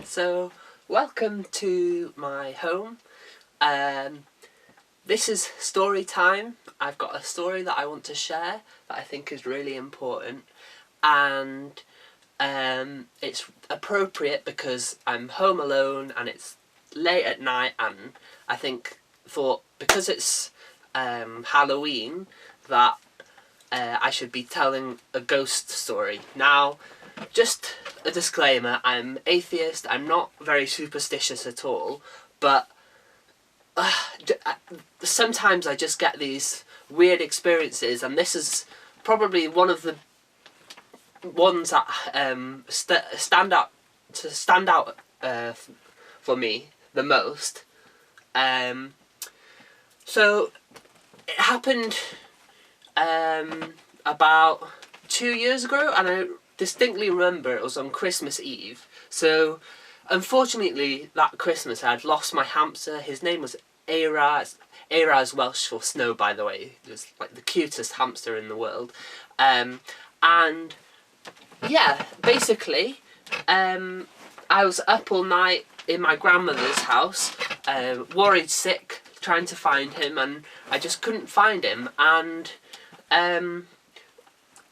So, welcome to my home. This is story time. I've got a story that I want to share that I think is really important, and it's appropriate because I'm home alone and it's late at night, and I thought because it's Halloween that I should be telling a ghost story. Now, just a disclaimer, I'm atheist, I'm not very superstitious at all, but sometimes I just get these weird experiences, and this is probably one of the ones that stand out for me the most. So it happened about 2 years ago, and I distinctly remember it was on Christmas Eve. So unfortunately that Christmas I had lost my hamster. His name was Era. Era is Welsh for snow, by the way. It was like the cutest hamster in the world. And yeah, basically I was up all night in my grandmother's house, worried sick, trying to find him, and I just couldn't find him. And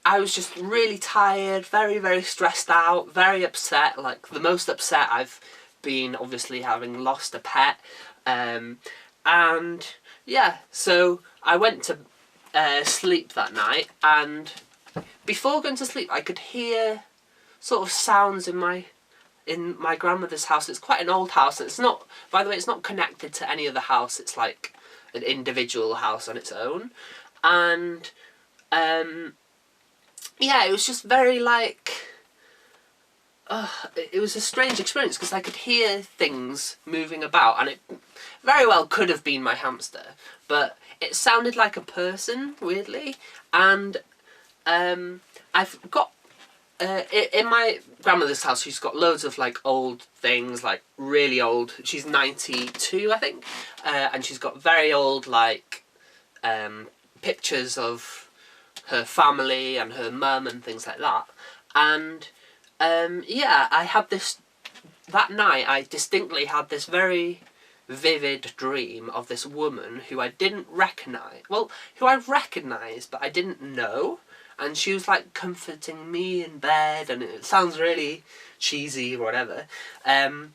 I was just really tired, very, very stressed out, very upset, like the most upset I've been, obviously, having lost a pet. And yeah, so I went to sleep that night, and before going to sleep I could hear sort of sounds in my grandmother's house. It's quite an old house, and it's not, by the way, it's not connected to any other house, it's like an individual house on its own. And yeah, it was just very like, it was a strange experience because I could hear things moving about, and it very well could have been my hamster, but it sounded like a person, weirdly. And I've got, in my grandmother's house, she's got loads of like old things, like really old. She's 92, I think, and she's got very old like pictures of her family and her mum and things like that. And yeah, I had this, that night I distinctly had this very vivid dream of this woman who I didn't recognise, well, who I recognised but I didn't know, and she was like comforting me in bed, and it sounds really cheesy or whatever, and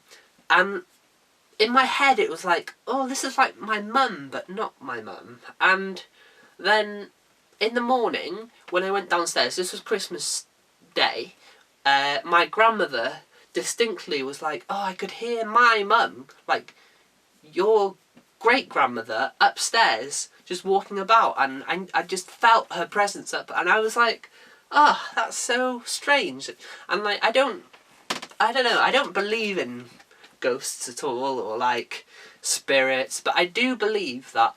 in my head it was like, oh, this is like my mum but not my mum. And then in the morning, when I went downstairs, this was Christmas Day, my grandmother distinctly was like, oh, I could hear my mum, like your great-grandmother, upstairs, just walking about, and I just felt her presence up, and I was like, oh, that's so strange. And like, I don't know, I don't believe in ghosts at all, or like spirits, but I do believe that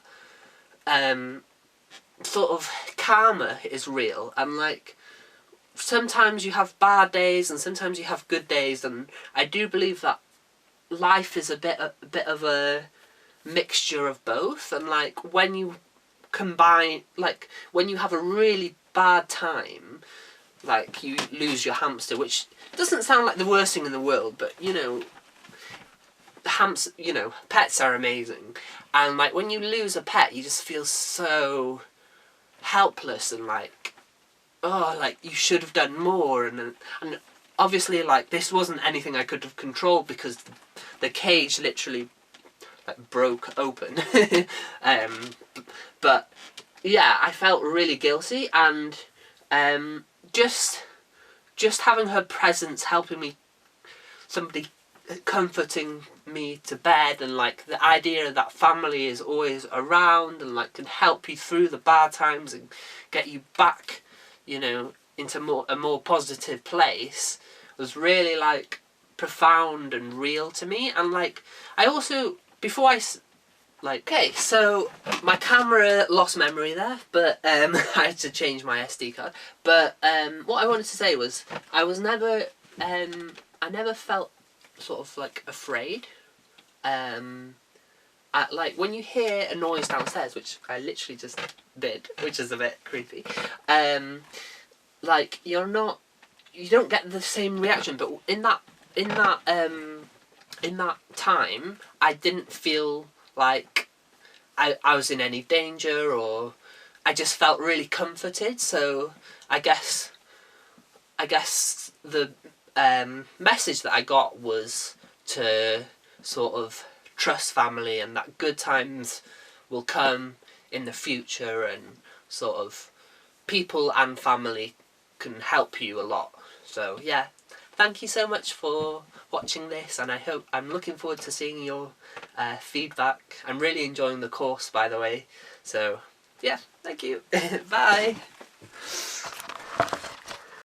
sort of karma is real, and like sometimes you have bad days and sometimes you have good days, and I do believe that life is a bit of a mixture of both. And like when you combine, like when you have a really bad time, like you lose your hamster, which doesn't sound like the worst thing in the world, but you know, pets are amazing, and like when you lose a pet you just feel so helpless, and like, oh, like you should have done more, and obviously like this wasn't anything I could have controlled because the cage literally like broke open. But yeah, I felt really guilty, and just having her presence, helping me, somebody comforting me to bed, and like the idea that family is always around and like can help you through the bad times and get you back, you know, into a more positive place, was really like profound and real to me. And like I also, before I like, okay, so my camera lost memory there, but I had to change my SD card. But what I wanted to say was I was never I never felt sort of like afraid. Like when you hear a noise downstairs, which I literally just did, which is a bit creepy, like you don't get the same reaction, but in that in that time, I didn't feel like I was in any danger, or I just felt really comforted. So I guess the message that I got was to sort of trust family, and that good times will come in the future, and sort of people and family can help you a lot. So yeah, thank you so much for watching this, and I'm looking forward to seeing your feedback. I'm really enjoying the course, by the way. So yeah, thank you. Bye.